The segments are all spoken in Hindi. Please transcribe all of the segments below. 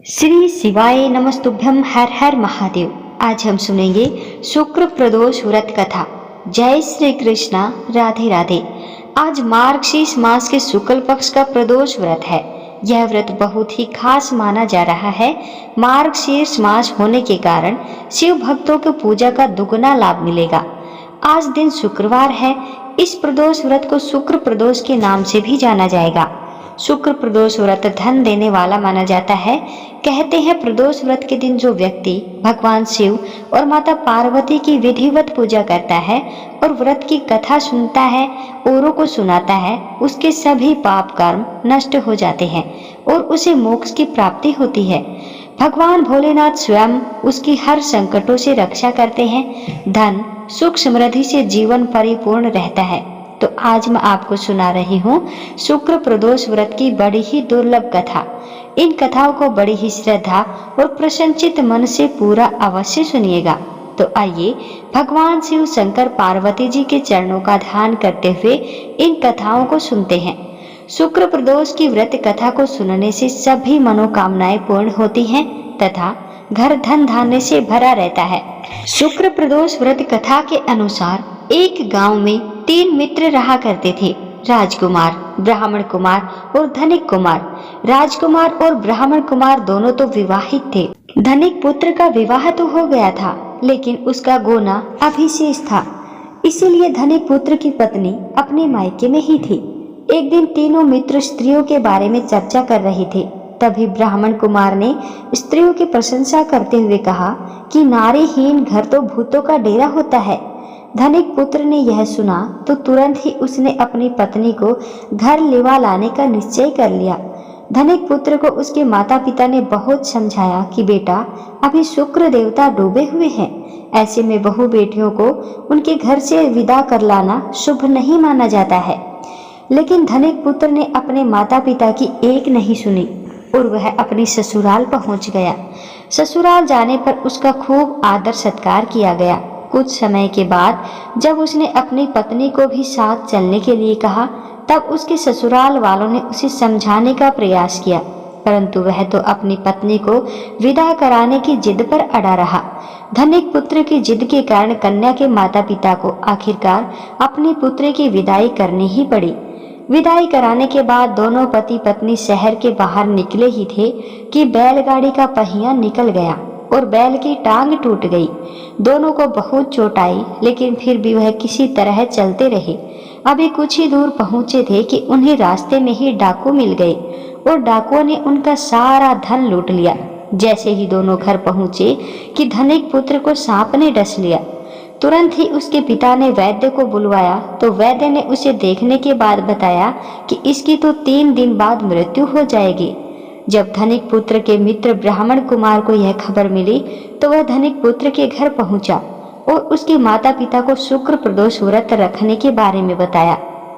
श्री शिवाय नमस्तुभ्यम। हर हर महादेव। आज हम सुनेंगे शुक्र प्रदोष व्रत कथा। जय श्री कृष्णा, राधे राधे। आज मार्गशीर्ष मास के शुक्ल पक्ष का प्रदोष व्रत है। यह व्रत बहुत ही खास माना जा रहा है। मार्गशीर्ष मास होने के कारण शिव भक्तों को पूजा का दुगना लाभ मिलेगा। आज दिन शुक्रवार है। इस प्रदोष व्रत को शुक्र प्रदोष के नाम से भी जाना जाएगा। शुक्र प्रदोष व्रत धन देने वाला माना जाता है। कहते हैं प्रदोष व्रत के दिन जो व्यक्ति भगवान शिव और माता पार्वती की विधिवत पूजा करता है और व्रत की कथा सुनता है, औरों को सुनाता है, उसके सभी पाप कर्म नष्ट हो जाते हैं और उसे मोक्ष की प्राप्ति होती है। भगवान भोलेनाथ स्वयं उसकी हर संकटों से रक्षा करते हैं। धन सुख समृद्धि से जीवन परिपूर्ण रहता है। तो आज मैं आपको सुना रही हूँ शुक्र प्रदोष व्रत की बड़ी ही दुर्लभ कथा। इन कथाओं को बड़ी ही श्रद्धा और प्रसन्नचित मन से पूरा अवश्य सुनिएगा। तो आइए भगवान शिव शंकर पार्वती जी के चरणों का ध्यान करते हुए इन कथाओं को सुनते हैं। शुक्र प्रदोष की व्रत कथा को सुनने से सभी मनोकामनाएं पूर्ण होती हैं तथा घर धन धान्य से भरा रहता है। शुक्र प्रदोष व्रत कथा के अनुसार एक गांव में 3 मित्र रहा करते थे, राजकुमार, ब्राह्मण कुमार और धनिक कुमार। राजकुमार और ब्राह्मण कुमार दोनों तो विवाहित थे। धनिक पुत्र का विवाह तो हो गया था, लेकिन उसका गोना अभी शेष था। इसीलिए धनिक पुत्र की पत्नी अपने मायके में ही थी। एक दिन तीनों मित्र स्त्रियों के बारे में चर्चा कर रहे थे। तभी ब्राह्मण कुमार ने स्त्रियों की प्रशंसा करते हुए कहा कि नारीहीन घर तो भूतों का डेरा होता है। धनिक पुत्र ने यह सुना तो तुरंत ही उसने अपनी पत्नी को घर लेवा लाने का निश्चय कर लिया। धनिक पुत्र को उसके माता पिता ने बहुत समझाया कि बेटा, अभी शुक्र देवता डूबे हुए हैं, ऐसे में बहू बेटियों को उनके घर से विदा कर लाना शुभ नहीं माना जाता है। लेकिन धनिक पुत्र ने अपने माता पिता की एक नहीं सुनी और वह अपनी ससुराल पहुंच गया। ससुराल जाने पर उसका खूब आदर सत्कार किया गया। कुछ समय के बाद जब उसने अपनी पत्नी को भी साथ चलने के लिए कहा, तब उसके ससुराल वालों ने उसे समझाने का प्रयास किया, परंतु वह तो अपनी पत्नी को विदा कराने की जिद पर अड़ा रहा। धनिक पुत्र की जिद के कारण कन्या के माता पिता को आखिरकार अपने पुत्र की विदाई करनी ही पड़ी। विदाई कराने के बाद दोनों पति पत्नी शहर के बाहर निकले ही थे कि बैलगाड़ी का पहिया निकल गया और बैल की टांग टूट गई। दोनों को बहुत चोट आई, लेकिन फिर भी वह किसी तरह चलते रहे। अभी कुछ ही दूर पहुंचे थे कि उन्हें रास्ते में ही डाकू मिल गए और डाकुओं ने उनका सारा धन लूट लिया। जैसे ही दोनों घर पहुंचे कि धनिक पुत्र को सांप ने डस लिया। तुरंत ही उसके पिता ने वैद्य को बुलवाया तो वैद्य ने उसे देखने के बाद बताया कि इसकी तो 3 दिन बाद मृत्यु हो जाएगी। जब धनिक पुत्र के मित्र ब्राह्मण कुमार को यह खबर मिली तो वह धनिक पुत्र के घर पहुंचा और उसके माता पिता को शुक्र प्रदोष व्रत रखने के बारे में बताया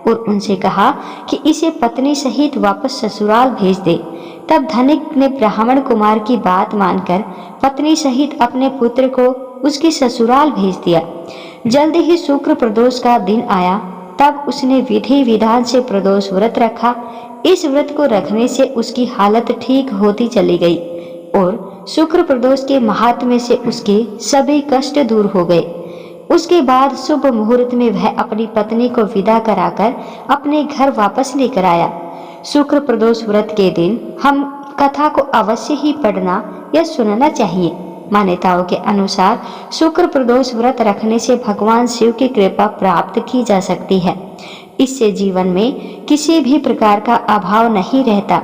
और उनसे कहा कि इसे पत्नी सहित वापस ससुराल भेज दे। तब धनिक ने ब्राह्मण कुमार की बात मानकर पत्नी सहित अपने पुत्र को उसके ससुराल भेज दिया। जल्दी ही शुक्र प्रदोष का दिन आया। तब उसने विधि विधान से प्रदोष व्रत रखा। इस व्रत को रखने से उसकी हालत ठीक होती चली गई और शुक्र प्रदोष के महात्म्य से उसके सभी कष्ट दूर हो गए। उसके बाद शुभ मुहूर्त में वह अपनी पत्नी को विदा कराकर अपने घर वापस लेकर आया। शुक्र प्रदोष व्रत के दिन हम कथा को अवश्य ही पढ़ना या सुनना चाहिए। मान्यताओं के अनुसार शुक्र प्रदोष व्रत रखने से भगवान शिव की कृपा प्राप्त की जा सकती है। इससे जीवन में किसी भी प्रकार का अभाव नहीं रहता।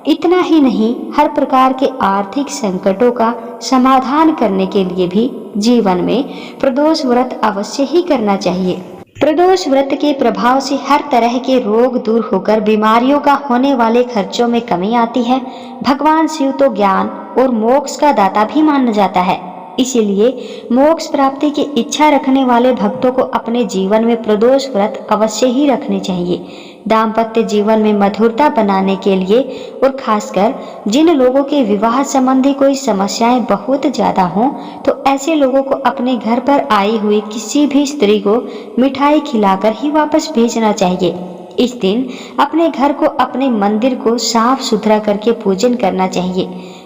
इतना ही नहीं, हर प्रकार के आर्थिक संकटों का समाधान करने के लिए भी जीवन में प्रदोष व्रत अवश्य ही करना चाहिए। प्रदोष व्रत के प्रभाव से हर तरह के रोग दूर होकर बीमारियों का होने वाले खर्चों में कमी आती है। भगवान शिव तो ज्ञान और मोक्ष का दाता भी माना जाता है। इसीलिए मोक्ष प्राप्ति की इच्छा रखने वाले भक्तों को अपने जीवन में प्रदोष व्रत अवश्य ही रखने चाहिए। दाम्पत्य जीवन में मधुरता बनाने के लिए और खासकर जिन लोगों के विवाह संबंधी कोई समस्याएं बहुत ज्यादा हों, तो ऐसे लोगों को अपने घर पर आई हुई किसी भी स्त्री को मिठाई खिलाकर ही वापस भेजना चाहिए। इस दिन अपने घर को, अपने मंदिर को साफ सुथरा करके पूजन करना चाहिए।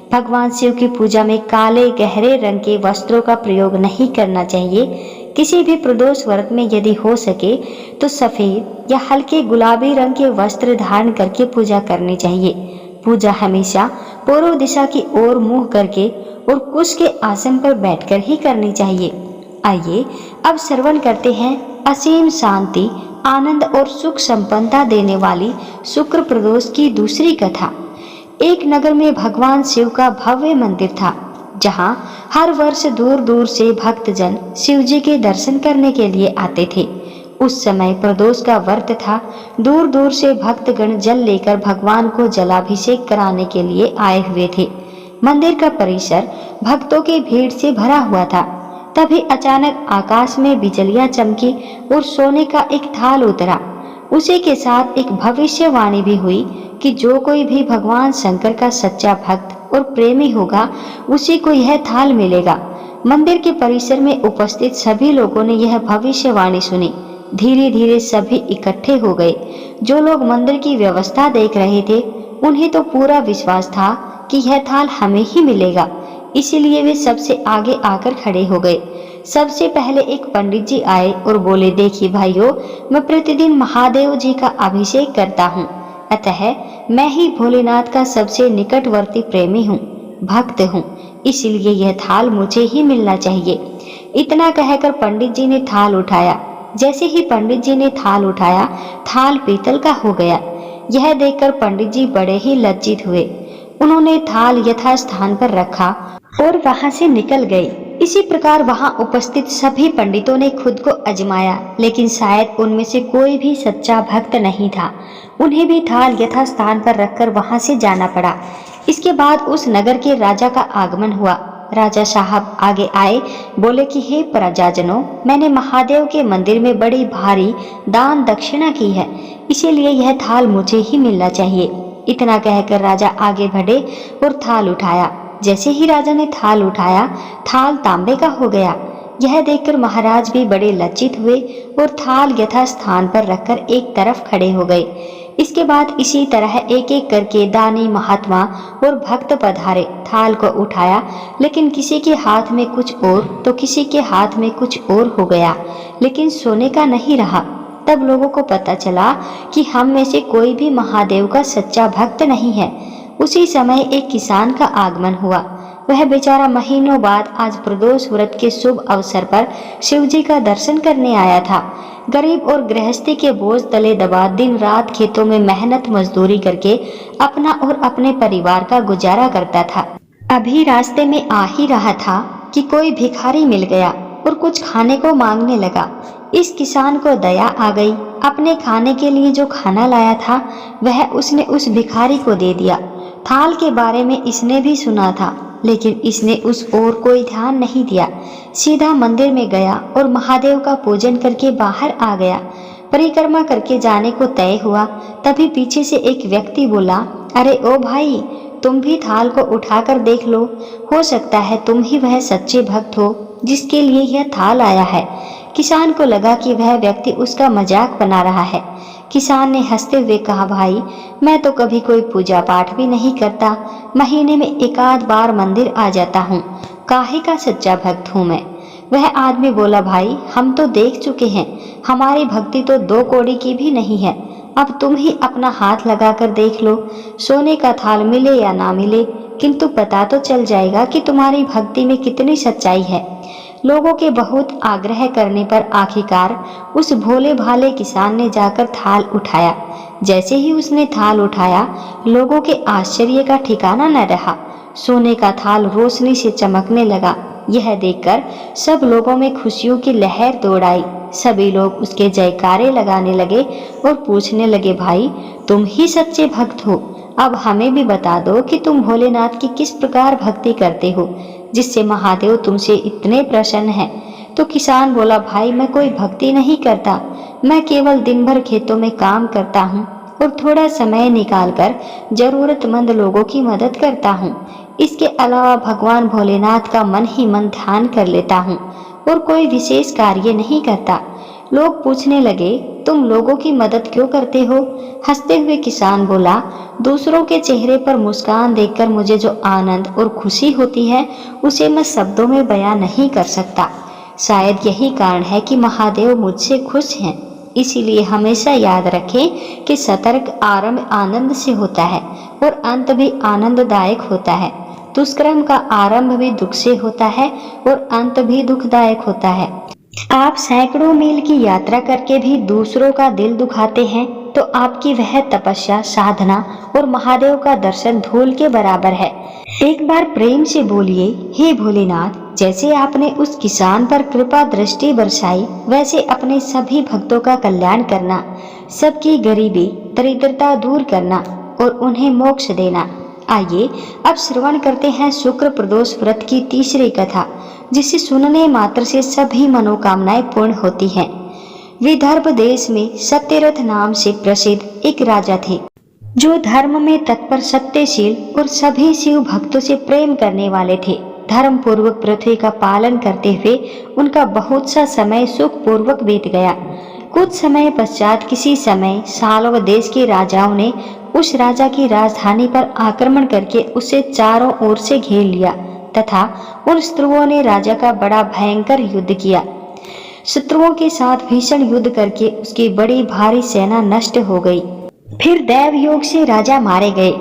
भगवान शिव की पूजा में काले गहरे रंग के वस्त्रों का प्रयोग नहीं करना चाहिए। किसी भी प्रदोष व्रत में यदि हो सके तो सफेद या हल्के गुलाबी रंग के वस्त्र धारण करके पूजा करनी चाहिए। पूजा हमेशा पूर्व दिशा की ओर मुंह करके और कुश के आसन पर बैठकर ही करनी चाहिए। आइए अब श्रवण करते हैं असीम शांति, आनंद और सुख संपन्नता देने वाली शुक्र प्रदोष की दूसरी कथा। एक नगर में भगवान शिव का भव्य मंदिर था, जहां हर वर्ष दूर दूर से भक्तजन शिव जी के दर्शन करने के लिए आते थे। उस समय प्रदोष का व्रत था। दूर दूर से भक्तगण जल लेकर भगवान को जलाभिषेक कराने के लिए आए हुए थे। मंदिर का परिसर भक्तों की भीड़ से भरा हुआ था। तभी अचानक आकाश में बिजलियां चमकी और सोने का एक थाल उतरा। उसी के साथ एक भविष्यवाणी भी हुई कि जो कोई भी भगवान शंकर का सच्चा भक्त और प्रेमी होगा, उसी को यह थाल मिलेगा। मंदिर के परिसर में उपस्थित सभी लोगों ने यह भविष्यवाणी सुनी। धीरे धीरे सभी इकट्ठे हो गए। जो लोग मंदिर की व्यवस्था देख रहे थे, उन्हें तो पूरा विश्वास था कि यह थाल हमें ही मिलेगा, इसीलिए वे सबसे आगे आकर खड़े हो गए। सबसे पहले एक पंडित जी आए और बोले, देखिए भाइयों, मैं प्रतिदिन महादेव जी का अभिषेक करता हूँ, अतः मैं ही भोलेनाथ का सबसे निकटवर्ती प्रेमी हूँ, भक्त हूँ, इसलिए यह थाल मुझे ही मिलना चाहिए। इतना कहकर पंडित जी ने थाल उठाया। जैसे ही पंडित जी ने थाल उठाया, थाल पीतल का हो गया। यह देखकर पंडित जी बड़े ही लज्जित हुए। उन्होंने थाल यथास्थान पर रखा और वहां से निकल गए। इसी प्रकार वहां उपस्थित सभी पंडितों ने खुद को आजमाया, लेकिन शायद उनमें से कोई भी सच्चा भक्त नहीं था। उन्हें भी थाल यथास्थान पर रखकर वहां से जाना पड़ा। इसके बाद उस नगर के राजा का आगमन हुआ। राजा साहब आगे आए, बोले कि हे प्रजाजनों, मैंने महादेव के मंदिर में बड़ी भारी दान दक्षिणा की है, इसीलिए यह थाल मुझे ही मिलना चाहिए। इतना कहकर राजा आगे बढ़े और थाल उठाया। जैसे ही राजा ने थाल उठाया, थाल तांबे का हो गया। यह देखकर महाराज भी बड़े लज्जित हुए और थाल यथास्थान पर रखकर एक तरफ खड़े हो गए। इसके बाद इसी तरह एक एक करके दानी, महात्मा और भक्त पधारे। थाल को उठाया, लेकिन किसी के हाथ में कुछ और तो किसी के हाथ में कुछ और हो गया, लेकिन सोने का नहीं रहा। तब लोगों को पता चला कि हम में से कोई भी महादेव का सच्चा भक्त नहीं है। उसी समय एक किसान का आगमन हुआ। वह बेचारा महीनों बाद आज प्रदोष व्रत के शुभ अवसर पर शिव जी का दर्शन करने आया था। गरीब और गृहस्थी के बोझ तले दबा दिन रात खेतों में मेहनत मजदूरी करके अपना और अपने परिवार का गुजारा करता था। अभी रास्ते में आ ही रहा था कि कोई भिखारी मिल गया और कुछ खाने को मांगने लगा। इस किसान को दया आ गई। अपने खाने के लिए जो खाना लाया था, वह उसने उस भिखारी को दे दिया। थाल के बारे में इसने भी सुना था, लेकिन इसने उस ओर कोई ध्यान नहीं दिया। सीधा मंदिर में गया और महादेव का पूजन करके बाहर आ गया। परिक्रमा करके जाने को तय हुआ। तभी पीछे से एक व्यक्ति बोला, अरे ओ भाई, तुम भी थाल को उठाकर देख लो, हो सकता है तुम ही वह सच्चे भक्त हो जिसके लिए यह थाल आया है। किसान को लगा कि वह व्यक्ति उसका मजाक बना रहा है। किसान ने हंसते हुए कहा, भाई, मैं तो कभी कोई पूजा पाठ भी नहीं करता, महीने में एक आध बार मंदिर आ जाता हूँ, काहे का सच्चा भक्त हूँ मैं। वह आदमी बोला, भाई, हम तो देख चुके हैं, हमारी भक्ति तो 2 कौड़ी की भी नहीं है। अब तुम ही अपना हाथ लगाकर देख लो, सोने का थाल मिले या ना मिले, किंतु पता तो चल जाएगा कि तुम्हारी भक्ति में कितनी सच्चाई है। लोगों के बहुत आग्रह करने पर आखिरकार उस भोले भाले किसान ने जाकर थाल उठाया। जैसे ही उसने थाल उठाया, लोगों के आश्चर्य का ठिकाना न रहा। सोने का थाल रोशनी से चमकने लगा। यह देखकर सब लोगों में खुशियों की लहर दौड़ आई। सभी लोग उसके जयकारे लगाने लगे और पूछने लगे, भाई, तुम ही सच्चे भक्त हो, अब हमें भी बता दो कि तुम भोलेनाथ की किस प्रकार भक्ति करते हो, जिससे महादेव तुमसे इतने प्रसन्न हैं। तो किसान बोला, भाई, मैं कोई भक्ति नहीं करता, मैं केवल दिन भर खेतों में काम करता हूँ और थोड़ा समय निकालकर जरूरतमंद लोगों की मदद करता हूँ। इसके अलावा भगवान भोलेनाथ का मन ही मन ध्यान कर लेता हूँ और कोई विशेष कार्य नहीं करता। लोग पूछने लगे, तुम लोगों की मदद क्यों करते हो? हंसते हुए किसान बोला, दूसरों के चेहरे पर मुस्कान देखकर मुझे जो आनंद और खुशी होती है उसे मैं शब्दों में बयां नहीं कर सकता। शायद यही कारण है कि महादेव मुझसे खुश हैं। इसीलिए हमेशा याद रखें कि सतर्क आरंभ आनंद से होता है और अंत भी आनंददायक होता है। दुष्कर्म का आरंभ भी दुख से होता है और अंत भी दुखदायक होता है। आप सैकड़ों मील की यात्रा करके भी दूसरों का दिल दुखाते हैं तो आपकी वह तपस्या, साधना और महादेव का दर्शन धूल के बराबर है। एक बार प्रेम से बोलिए, हे भोलेनाथ, जैसे आपने उस किसान पर कृपा दृष्टि बरसाई वैसे अपने सभी भक्तों का कल्याण करना, सबकी गरीबी दरिद्रता दूर करना और उन्हें मोक्ष देना। आइए अब श्रवण करते हैं शुक्र प्रदोष व्रत की तीसरी कथा, जिसे सुनने मात्र से सभी मनोकामनाएं पूर्ण होती हैं। विदर्भ देश में सत्यरथ नाम से प्रसिद्ध एक राजा थे, जो धर्म में तत्पर, सत्यशील और सभी शिव भक्तों से प्रेम करने वाले थे। धर्म पूर्वक पृथ्वी का पालन करते हुए उनका बहुत सा समय सुख पूर्वक बीत गया। कुछ समय पश्चात किसी समय सालों देश के राजाओं ने उस राजा की राजधानी पर आक्रमण करके उसे चारों ओर से घेर लिया तथा उन शत्रुओं ने राजा का बड़ा भयंकर युद्ध किया। शत्रुओं के साथ भीषण युद्ध करके उसकी बड़ी भारी सेना नष्ट हो गई। फिर दैव योग से राजा मारे गए।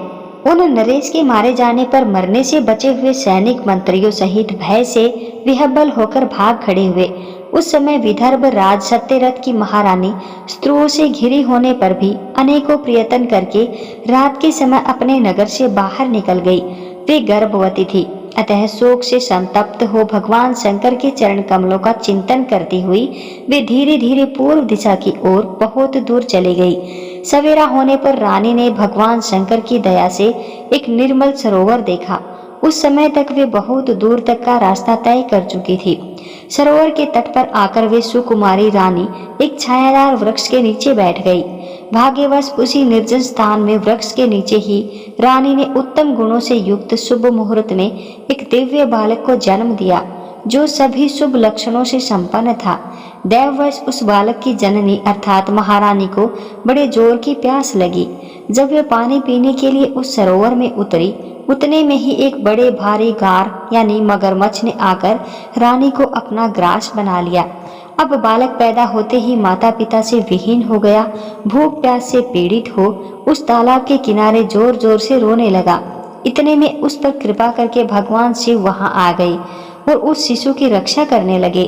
उन नरेश के मारे जाने पर मरने से बचे हुए सैनिक मंत्रियों सहित भय से विह्वल होकर भाग खड़े हुए। उस समय विदर्भ राज सत्यरथ की महारानी शत्रुओं से घिरी होने पर भी अनेकों प्रयत्न करके रात के समय अपने नगर से बाहर निकल गई। वे गर्भवती थी, अतः शोक से संतप्त हो भगवान शंकर के चरण कमलों का चिंतन करती हुई वे धीरे धीरे पूर्व दिशा की ओर बहुत दूर चली गई। सवेरा होने पर रानी ने भगवान शंकर की दया से एक निर्मल सरोवर देखा। उस समय तक वे बहुत दूर तक का रास्ता तय कर चुकी थी। सरोवर के तट पर आकर वे सुकुमारी रानी एक छायादार वृक्ष के नीचे बैठ गई। भाग्यवश उसी निर्जन स्थान में वृक्ष के नीचे ही रानी ने उत्तम गुणों से युक्त शुभ मुहूर्त में एक दिव्य बालक को जन्म दिया, जो सभी शुभ लक्षणों से संपन्न था। दैववश उस बालक की जननी अर्थात महारानी को बड़े जोर की प्यास लगी। जब वे पानी पीने के लिए उस सरोवर में उतरी, उतने में ही एक बड़े भारी गार यानी मगरमच्छ ने आकर रानी को अपना ग्रास बना लिया। अब बालक पैदा होते ही माता पिता से विहीन हो गया। भूख प्यास से पीड़ित हो उस तालाब के किनारे जोर जोर से रोने लगा। इतने में उस पर कृपा करके भगवान शिव वहां आ गए और उस शिशु की रक्षा करने लगे।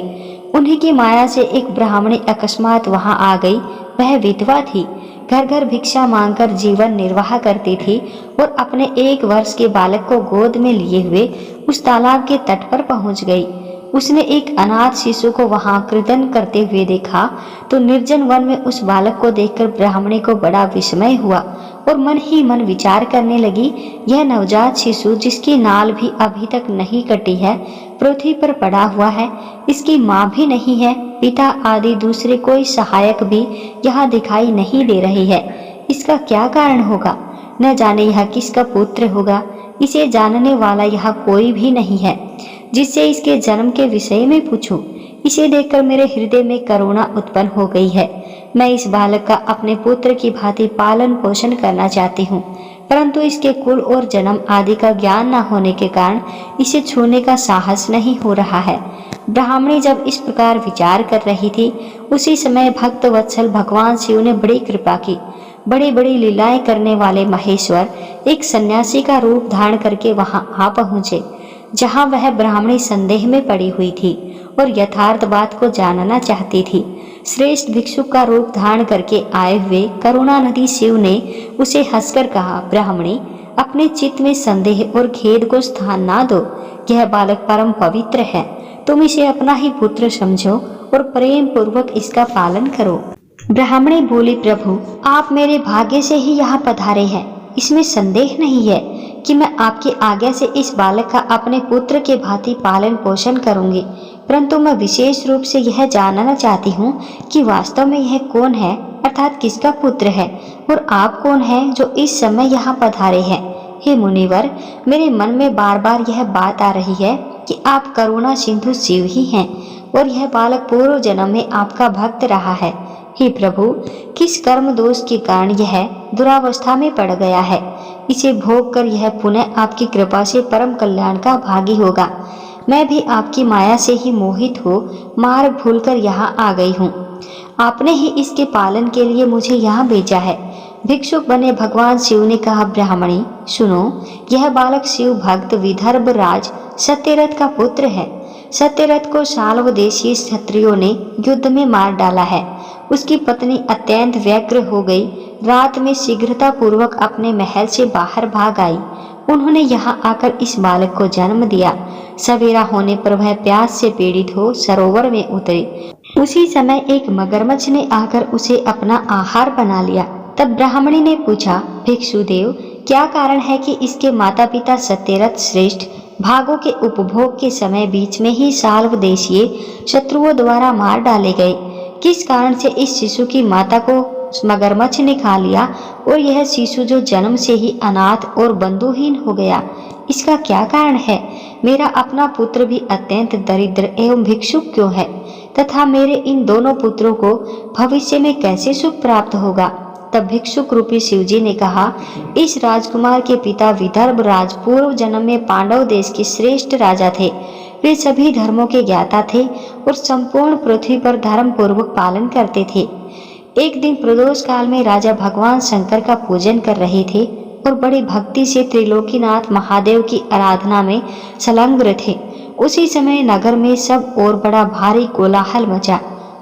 उन्हीं की माया से एक ब्राह्मणी अकस्मात वहां आ गई। वह विधवा थी, घर घर भिक्षा मांगकर जीवन निर्वाह करती थी और अपने 1 वर्ष के बालक को गोद में लिए हुए उस तालाब के तट पर पहुंच गई। उसने एक अनाथ शिशु को वहां कृदन करते हुए देखा तो निर्जन वन में उस बालक को देखकर ब्राह्मणी को बड़ा विस्मय हुआ और मन ही मन विचार करने लगी, यह नवजात शिशु जिसकी नाल भी अभी तक नहीं कटी है, पृथ्वी पर पड़ा हुआ है। इसकी माँ भी नहीं है, पिता आदि दूसरे कोई सहायक भी यहाँ दिखाई नहीं दे रही है। इसका क्या कारण होगा? न जाने यह किसका पुत्र होगा। इसे जानने वाला यहाँ कोई भी नहीं है जिससे इसके जन्म के विषय में पूछूं। इसे देखकर मेरे हृदय में करुणा उत्पन्न हो गई है। मैं इस बालक का अपने पुत्र की भांति पालन पोषण करना चाहती हूँ, परंतु इसके कुल और जन्म आदि का ज्ञान न होने के कारण इसे छूने का साहस नहीं हो रहा है। ब्राह्मणी जब इस प्रकार विचार कर रही थी, उसी समय भक्त वत्सल भगवान शिव ने बड़ी कृपा की। बड़ी बड़ी लीलाएं करने वाले महेश्वर एक सन्यासी का रूप धारण करके वहां आ पहुंचे, जहां वह ब्राह्मणी संदेह में पड़ी हुई थी और यथार्थ बात को जानना चाहती थी। श्रेष्ठ भिक्षुक का रूप धारण करके आए हुए करुणानिधि शिव ने उसे हंसकर कहा, ब्राह्मणी, अपने चित्त में संदेह और खेद को स्थान ना दो। यह बालक परम पवित्र है, तुम इसे अपना ही पुत्र समझो और प्रेम पूर्वक इसका पालन करो। ब्राह्मणी बोली, प्रभु, आप मेरे भाग्य से ही यहाँ पधारे हैं। इसमें संदेह नहीं है कि मैं आपकी आज्ञा से इस बालक का अपने पुत्र के भांति पालन पोषण करूंगी, परंतु मैं विशेष रूप से यह जानना चाहती हूँ कि वास्तव में यह कौन है, अर्थात किसका पुत्र है, और आप कौन हैं जो इस समय यहाँ पधारे हैं। हे मुनिवर, मेरे मन में बार बार यह बात आ रही है कि आप करुणा सिंधु शिव ही हैं। और यह बालक पूर्व जन्म में आपका भक्त रहा है। हे प्रभु, किस कर्म दोष के कारण यह दुरावस्था में पड़ गया है? इसे भोग कर यह पुनः आपकी कृपा से परम कल्याण का भागी होगा। मैं भी आपकी माया से ही मोहित हो मार्ग भूलकर यहाँ आ गई हूँ। आपने ही इसके पालन के लिए मुझे यहाँ भेजा है। भिक्षुक बने भगवान शिव ने कहा, ब्राह्मणी सुनो, यह बालक शिव भक्त विदर्भ राज सत्यरथ का पुत्र है। सत्यरथ को साल्व देशीय क्षत्रियों ने युद्ध में मार डाला है। उसकी पत्नी अत्यंत व्यग्र हो गई। रात में शीघ्रता पूर्वक अपने महल से बाहर भाग आई। उन्होंने यहाँ आकर इस बालक को जन्म दिया। सवेरा होने पर वह प्यास से पीड़ित हो सरोवर में उतरे। उसी समय एक मगरमच्छ ने आकर उसे अपना आहार बना लिया। तब ब्राह्मणी ने पूछा, भिक्षुदेव, क्या कारण है कि इसके माता पिता सत्यरथ श्रेष्ठ भागों के उपभोग के समय बीच में ही साल्व देशीय शत्रुओं द्वारा मार डाले गए? किस कारण से इस शिशु की माता को मगरमच्छ ने खा लिया और यह शिशु जो जन्म से ही अनाथ और बंधुहीन हो गया, इसका क्या कारण है? मेरा अपना पुत्र भी अत्यंत दरिद्र एवं भिक्षुक क्यों है, तथा मेरे इन दोनों पुत्रों को भविष्य में कैसे सुख प्राप्त होगा? तब भिक्षुक रूपी शिवजी ने कहा, इस राजकुमार के पिता विदर्भ राज पूर्व जन्म में पांडव देश के श्रेष्ठ राजा थे। वे सभी धर्मों के ज्ञाता थे और संपूर्ण पृथ्वी पर धर्म पूर्वक पालन करते थे। एक दिन प्रदोष काल में राजा भगवान शंकर का पूजन कर रहे थे और बड़ी भक्ति से त्रिलोकीनाथ महादेव की आराधना में संलग्न थे। उसी समय नगर में सब और बड़ा भारी कोलाहल मचा।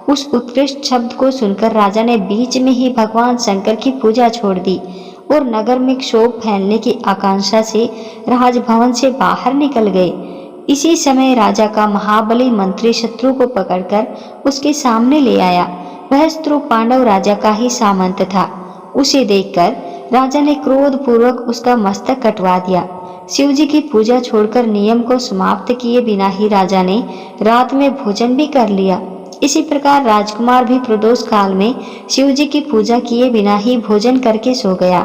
उस उत्कृष्ट शब्द को सुनकर राजा ने बीच में ही भगवान शंकर की पूजा छोड़ दी और नगर में क्षोभ फैलने की आकांक्षा से राजभवन से बाहर निकल गए। इसी समय राजा का महाबली मंत्री शत्रु को पकड़कर उसके सामने ले आया। वह शत्रु पांडव राजा का ही सामंत था। उसे देखकर राजा ने क्रोध पूर्वक उसका मस्तक कटवा दिया। शिवजी की पूजा छोड़कर नियम को समाप्त किए बिना ही राजा ने रात में भोजन भी कर लिया। इसी प्रकार राजकुमार भी प्रदोष काल में शिवजी की पूजा किए बिना ही भोजन करके सो गया।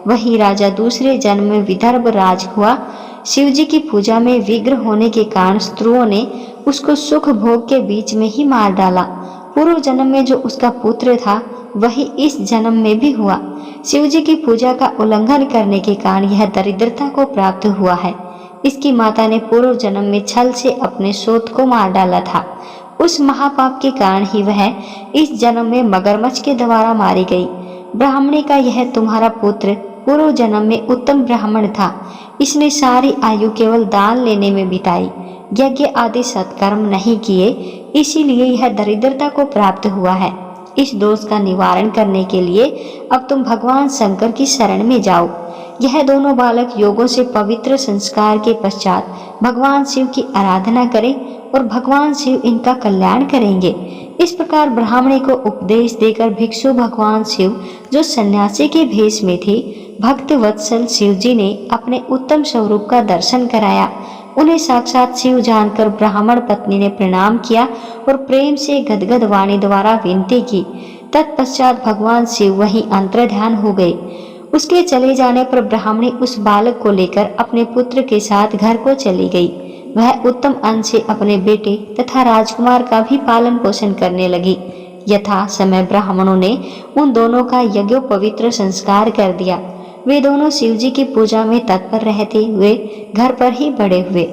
वही राजा दूसरे जन्म में विदर्भ राज हुआ। शिवजी की पूजा में विघ्न होने के कारण शत्रुओं ने उसको सुख भोग के बीच में ही मार डाला। पूर्व जन्म में जो उसका पुत्र था वही इस जन्म में भी हुआ। शिवजी की पूजा का उल्लंघन करने के कारण यह दरिद्रता को प्राप्त हुआ है। इसकी माता ने पूर्व जन्म में छल से अपने सोत को मार डाला था। उस महापाप के कारण ही वह इस जन्म में मगरमच्छ के द्वारा मारी गई। ब्राह्मणी का यह तुम्हारा पुत्र पूर्व जन्म में उत्तम ब्राह्मण था। इसने सारी आयु केवल दान लेने में बिताई, यज्ञ आदि सत्कर्म नहीं किए, इसीलिए यह दरिद्रता को प्राप्त हुआ है। इस दोष का निवारण करने के लिए अब तुम भगवान शंकर की शरण में जाओ। यह दोनों बालक योगों से पवित्र संस्कार के पश्चात भगवान शिव की आराधना करें और भगवान शिव इनका कल्याण करेंगे। इस प्रकार ब्राह्मणी को उपदेश देकर भिक्षु भगवान शिव, जो सन्यासी के भेष में थे, भक्त वत्सल शिवजी ने अपने उत्तम स्वरूप का दर्शन कराया। उन्हें साक्षात शिव जानकर ब्राह्मण पत्नी ने प्रणाम किया और प्रेम से गदगद वाणी द्वारा विनती की। तत्पश्चात भगवान शिव वहीं अंतर्ध्यान हो गए। उसके चले जाने पर ब्राह्मणी उस बालक को लेकर अपने पुत्र के साथ घर को चली गई। वह उत्तम अन्न से अपने बेटे तथा राजकुमार का भी पालन पोषण करने लगी। यथा समय ब्राह्मणों ने उन दोनों का यज्ञोपवित्र संस्कार कर दिया। वे दोनों शिवजी की पूजा में तत्पर रहते हुए घर पर ही बड़े हुए।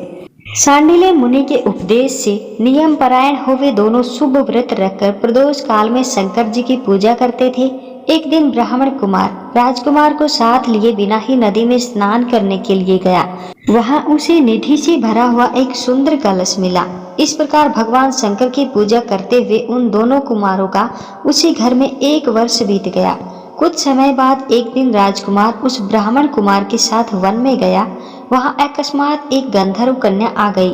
सांडिल्य मुनि के उपदेश से नियम परायण हो वे दोनों शुभ व्रत रखकर प्रदोष काल में शंकर जी की पूजा करते थे। एक दिन ब्राह्मण कुमार राजकुमार को साथ लिए बिना ही नदी में स्नान करने के लिए गया। वहां उसे निधि से भरा हुआ एक सुंदर कलश मिला। इस प्रकार भगवान शंकर की पूजा करते हुए उन दोनों कुमारों का उसी घर में 1 वर्ष बीत गया। कुछ समय बाद एक दिन राजकुमार उस ब्राह्मण कुमार के साथ वन में गया। वहां अकस्मात एक गंधर्व कन्या आ गई।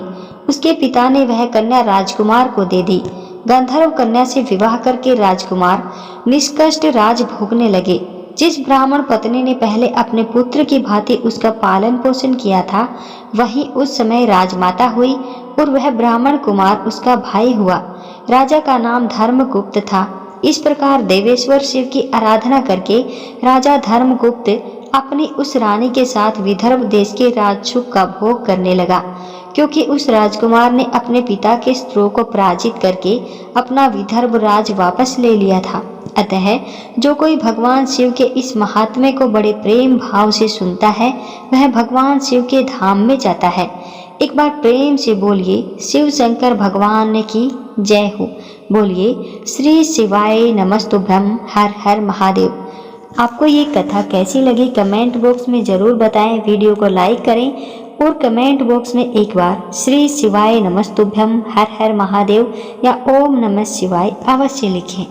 उसके पिता ने वह कन्या राजकुमार को दे दी। गंधर्व कन्या से विवाह करके राजकुमार निष्कष्ट राज भोगने लगे। जिस ब्राह्मण पत्नी ने पहले अपने पुत्र की भांति उसका पालन पोषण किया था, वही उस समय राजमाता हुई और वह ब्राह्मण कुमार उसका भाई हुआ। राजा का नाम धर्मगुप्त था। इस प्रकार देवेश्वर शिव की आराधना करके राजा धर्मगुप्त अपनी उस रानी के साथ विदर्भ देश के राजसुख का भोग करने लगा, क्योंकि उस राजकुमार ने अपने पिता के शत्रुओं को पराजित करके अपना विदर्भ राज वापस ले लिया था। अतः जो कोई भगवान शिव के इस महात्म्य को बड़े प्रेम भाव से सुनता है, वह भगवान शिव के धाम में जाता है। एक बार प्रेम से बोलिए शिव शंकर भगवान की जय हो। बोलिए श्री शिवाय नमस्तुभ्यम। हर हर महादेव। आपको ये कथा कैसी लगी कमेंट बॉक्स में ज़रूर बताएं। वीडियो को लाइक करें और कमेंट बॉक्स में एक बार श्री शिवाय नमस्तुभ्यम, हर हर महादेव या ओम नमः शिवाय अवश्य लिखें।